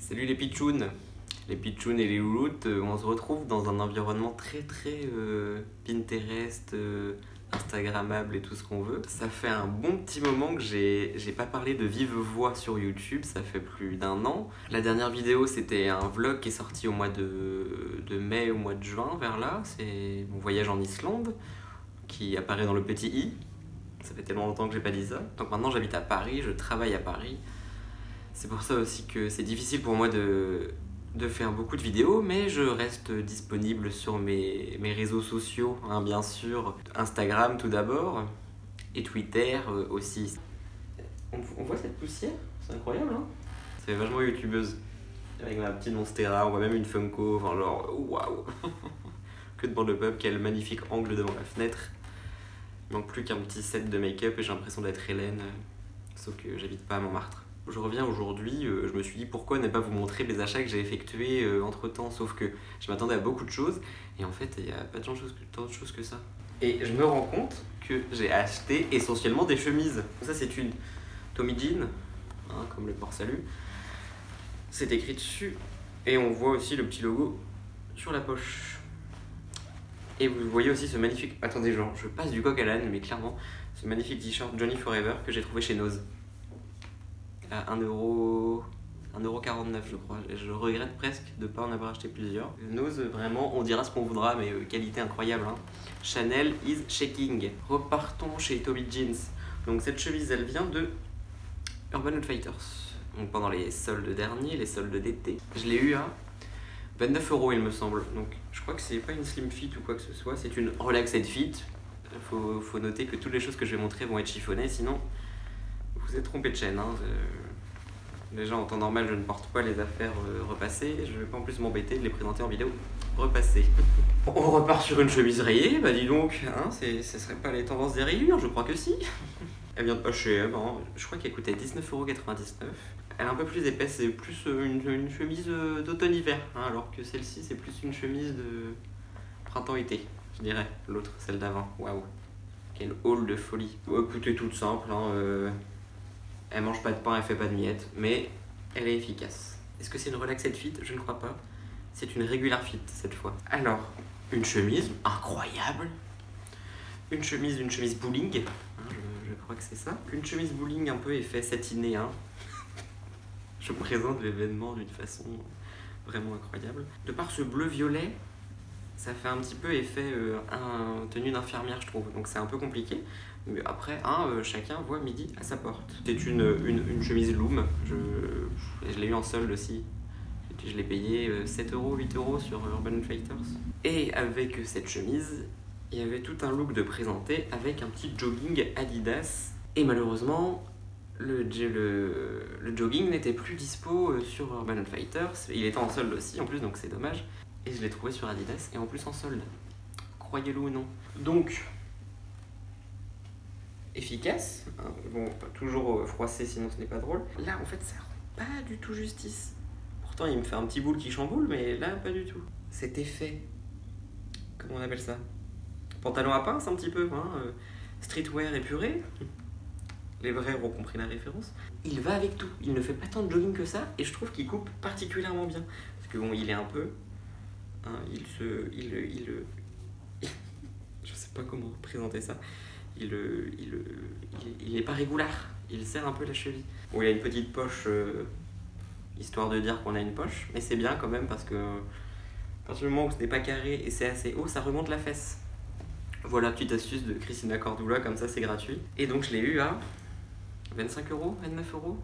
Salut les pitchouns et les louloutes, on se retrouve dans un environnement très Pinterest, Instagrammable et tout ce qu'on veut. Ça fait un bon petit moment que j'ai pas parlé de vive voix sur YouTube, ça fait plus d'un an. La dernière vidéo c'était un vlog qui est sorti au mois de mai, au mois de juin vers là, c'est mon voyage en Islande qui apparaît dans le petit i. Ça fait tellement longtemps que j'ai pas dit ça. Donc maintenant j'habite à Paris, je travaille à Paris. C'est pour ça aussi que c'est difficile pour moi de faire beaucoup de vidéos, mais je reste disponible sur mes réseaux sociaux, hein, bien sûr. Instagram tout d'abord, et Twitter aussi. On voit cette poussière? C'est incroyable, hein? C'est vachement youtubeuse. Avec ma petite Monstera, on voit même une Funko, enfin genre, waouh! Que de bande de pub, quel magnifique angle devant la fenêtre. Il manque plus qu'un petit set de make-up et j'ai l'impression d'être Hélène, sauf que j'habite pas à Montmartre. Je reviens aujourd'hui, je me suis dit pourquoi ne pas vous montrer les achats que j'ai effectués entre temps, sauf que je m'attendais à beaucoup de choses et en fait il n'y a pas tant de choses que ça. Et je me rends compte que j'ai acheté essentiellement des chemises. Ça c'est une Tommy Jean, hein, comme le port salut. C'est écrit dessus et on voit aussi le petit logo sur la poche. Et vous voyez aussi ce magnifique... Attendez, genre, je passe du coq à l'âne, mais clairement, ce magnifique t-shirt Johnny Forever que j'ai trouvé chez Nose. À 1,49€, je crois. Je regrette presque de ne pas en avoir acheté plusieurs. Nose, vraiment, on dira ce qu'on voudra, mais qualité incroyable. Hein. Chanel is shaking. Repartons chez Tommy Jeans. Donc cette chemise, elle vient de Urban Outfitters. Donc pendant les soldes derniers, les soldes d'été. Je l'ai eu à 29€, il me semble. Donc je crois que c'est pas une slim fit ou quoi que ce soit, c'est une relaxed fit. Faut noter que toutes les choses que je vais montrer vont être chiffonnées, sinon vous êtes trompé de chaîne. Hein. Déjà en temps normal je ne porte pas les affaires repassées, je vais pas en plus m'embêter de les présenter en vidéo repassée. On repart sur une chemise rayée, bah dis donc, hein, ce serait pas les tendances des rayures, je crois que si. Elle vient de H&M, hein. Je crois qu'elle coûtait 19,99€. Elle est un peu plus épaisse, c'est plus une chemise d'automne-hiver, hein, alors que celle-ci c'est plus une chemise de printemps-été, je dirais, l'autre, celle d'avant. Waouh, quel haul de folie. Écoutez, toute simple, hein, elle mange pas de pain, elle fait pas de miettes, mais elle est efficace. Est-ce que c'est une relaxed fit? Je ne crois pas. C'est une regular fit cette fois. Alors, une chemise incroyable. Une chemise bowling. Hein, je crois que c'est ça. Une chemise bowling un peu effet satiné. Hein. Je présente l'événement d'une façon vraiment incroyable. De par ce bleu-violet, ça fait un petit peu effet tenue d'infirmière, je trouve. Donc c'est un peu compliqué. Mais après, chacun voit midi à sa porte. C'est une chemise Loom. Je l'ai eu en solde aussi. Je l'ai payé 7€, 8€ sur Urban Outfitters. Et avec cette chemise, il y avait tout un look de présenté avec un petit jogging Adidas. Et malheureusement, le jogging n'était plus dispo sur Urban Outfitters. Il était en solde aussi en plus, donc c'est dommage. Et je l'ai trouvé sur Adidas et en plus en solde. Croyez-le ou non. Donc, efficace, hein. Bon, pas toujours froissé sinon ce n'est pas drôle. Là en fait ça rend pas du tout justice. Pourtant il me fait un petit boule qui chamboule, mais là pas du tout. Cet effet, comment on appelle ça? Pantalon à pince un petit peu, hein, streetwear épuré. Les vrais auront compris la référence. Il va avec tout, il ne fait pas tant de jogging que ça et je trouve qu'il coupe particulièrement bien. Parce que bon, il est un peu... Hein, je sais pas comment présenter ça. Il n'est pas régulier, il serre un peu la cheville. Bon, il y a une petite poche, histoire de dire qu'on a une poche, mais c'est bien quand même parce que à partir du moment où ce n'est pas carré et c'est assez haut, ça remonte la fesse. Voilà, petite astuce de Christina Cordula, comme ça c'est gratuit. Et donc je l'ai eu à 25€, 29€,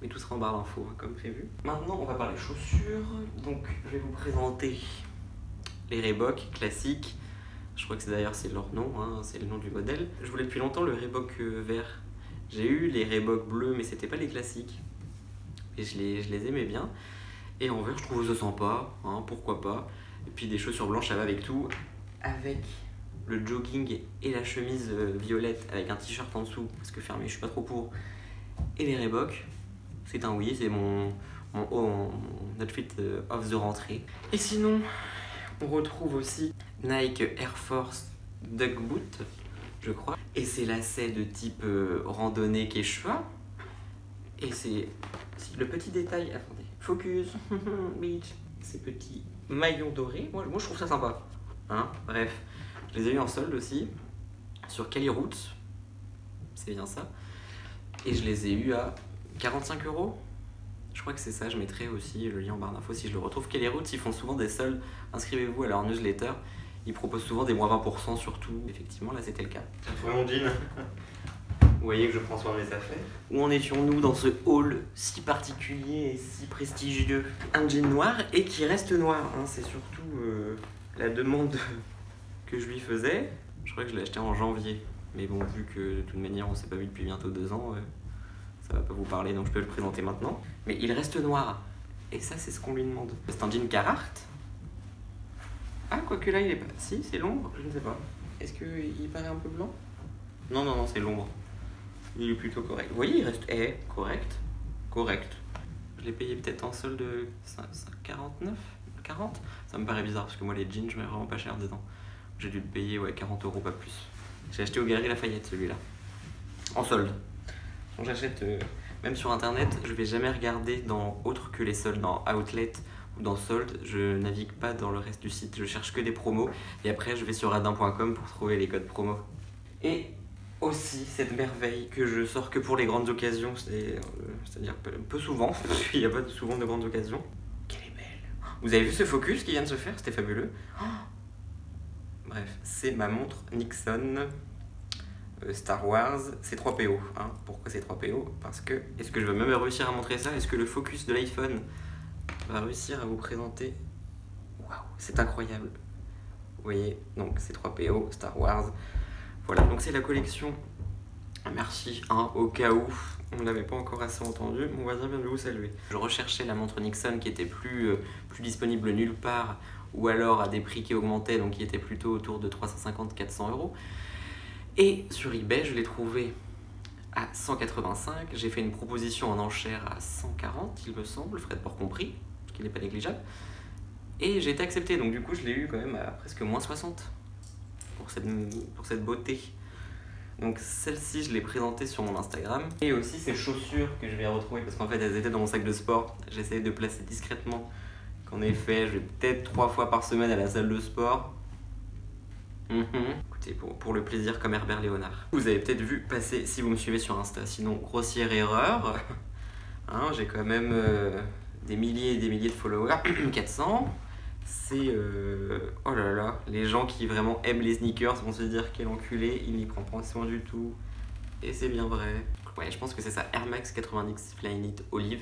mais tout sera en barre d'infos, hein, comme prévu. Maintenant on va parler chaussures, donc je vais vous présenter les Reebok classiques. Je crois que c'est leur nom, hein, c'est le nom du modèle. Je voulais depuis longtemps le Reebok vert. J'ai eu les Reebok bleus, mais c'était pas les classiques. Et je les aimais bien. Et en vert, je trouve ça sympa, hein, pourquoi pas. Et puis des chaussures blanches, ça va avec tout. Avec le jogging et la chemise violette avec un t-shirt en dessous, parce que fermé, je suis pas trop pour. Et les Reebok, c'est un oui, c'est mon outfit off the rentrée. Et sinon, on retrouve aussi Nike Air Force Duck Boot, je crois. Et c'est lacet de type randonnée quechua. Et c'est le petit détail, attendez, Focus, bitch. Ces petits maillons dorés, moi je trouve ça sympa. Hein, bref, je les ai eu en solde aussi sur Kelly Roots, c'est bien ça. Et je les ai eu à 45 €. Je crois que c'est ça, je mettrai aussi le lien en barre d'infos si je le retrouve. Kelly Roots, ils font souvent des soldes. Inscrivez-vous à leur newsletter. Ils proposent souvent des moins 20% sur tout. Effectivement, là c'était le cas. Tiens, trouvé mon jean. Vous voyez que je prends soin de mes affaires. Où en étions-nous dans ce hall si particulier et si prestigieux? Un jean noir et qui reste noir. Hein. C'est surtout la demande que je lui faisais. Je crois que je l'ai acheté en janvier. Mais bon, vu que de toute manière on s'est pas vu depuis bientôt 2 ans, ça va pas vous parler, donc je peux le présenter maintenant. Mais il reste noir. Et ça, c'est ce qu'on lui demande. C'est un jean Carhartt. Ah, quoique là, il est pas... Si, c'est l'ombre, je ne sais pas. Est-ce qu'il paraît un peu blanc? Non, non, non, c'est l'ombre. Il est plutôt correct. Vous voyez, il reste... correct. Correct. Je l'ai payé peut-être en solde 49, 40. Ça me paraît bizarre, parce que moi, les jeans, je mets vraiment pas cher dedans. J'ai dû le payer, 40 €, pas plus. J'ai acheté au Galeries Lafayette, celui-là. En solde. Donc j'achète même sur internet, je vais jamais regarder dans autre que les soldes, dans Outlet ou dans soldes. Je navigue pas dans le reste du site, je cherche que des promos et après je vais sur radin.com pour trouver les codes promo. Et aussi cette merveille que je sors que pour les grandes occasions, c'est-à-dire peu souvent, parce qu'il n'y a pas souvent de grandes occasions. Qu'elle est belle! Vous avez vu ce focus qui vient de se faire? C'était fabuleux. Bref, c'est ma montre Nixon Star Wars, c'est 3PO. Hein. Pourquoi c'est 3PO? Parce que, est-ce que je vais même réussir à montrer ça? Est-ce que le focus de l'iPhone va réussir à vous présenter? Waouh, c'est incroyable. Vous voyez, donc c'est 3PO, Star Wars. Voilà, donc c'est la collection. Merci, hein, au cas où on ne l'avait pas encore assez entendu, mon voisin vient de vous saluer. Je recherchais la montre Nixon qui était plus disponible nulle part, ou alors à des prix qui augmentaient, donc qui étaient plutôt autour de 350-400 €. Et sur eBay, je l'ai trouvé à 185. J'ai fait une proposition en enchère à 140, il me semble, frais de port compris, ce qui n'est pas négligeable. Et j'ai été accepté, donc du coup, je l'ai eu quand même à presque moins 60 pour cette beauté. Donc celle-ci, je l'ai présentée sur mon Instagram. Et aussi ces chaussures que je vais retrouver, parce qu'en fait, elles étaient dans mon sac de sport. J'essayais de placer discrètement. Qu'en effet, je vais peut-être 3 fois par semaine à la salle de sport. Écoutez, pour le plaisir comme Herbert Léonard. Vous avez peut-être vu passer, si vous me suivez sur Insta, sinon grossière erreur. Hein, j'ai quand même des milliers et des milliers de followers, 400. C'est, oh là là, les gens qui vraiment aiment les sneakers vont se dire quel enculé, il n'y prend pas soin du tout. Et c'est bien vrai. Ouais, je pense que c'est ça, Air Max 90 Flyknit Olive.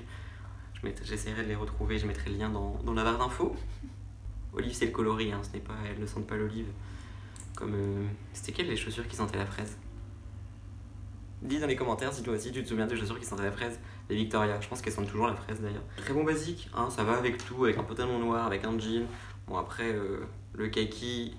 J'essaierai de les retrouver, je mettrai le lien dans la barre d'infos. Olive, c'est le coloris, hein, elles ne sentent pas l'olive. Comme c'était quelles les chaussures qui sentaient la fraise? Dis dans les commentaires si toi aussi tu te souviens des chaussures qui sentaient la fraise. Les Victoria, je pense qu'elles sentent toujours la fraise d'ailleurs. Très bon basique, hein, ça va avec tout, avec un pantalon noir, avec un jean. Bon après le kaki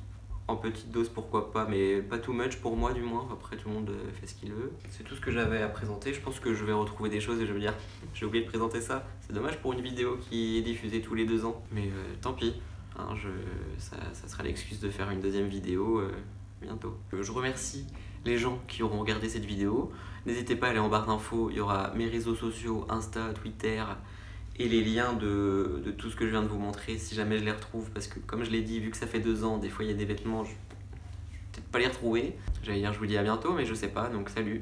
en petite dose pourquoi pas, mais pas too much pour moi du moins. Après tout le monde fait ce qu'il veut. C'est tout ce que j'avais à présenter. Je pense que je vais retrouver des choses et je vais me dire j'ai oublié de présenter ça. C'est dommage pour une vidéo qui est diffusée tous les 2 ans, mais tant pis. Hein, ça sera l'excuse de faire une deuxième vidéo bientôt. Je remercie les gens qui auront regardé cette vidéo. N'hésitez pas à aller en barre d'infos, il y aura mes réseaux sociaux, Insta, Twitter et les liens de tout ce que je viens de vous montrer si jamais je les retrouve. Parce que comme je l'ai dit, vu que ça fait 2 ans, des fois il y a des vêtements, je vais peut-être pas les retrouver. J'allais dire je vous dis à bientôt mais je sais pas, donc salut.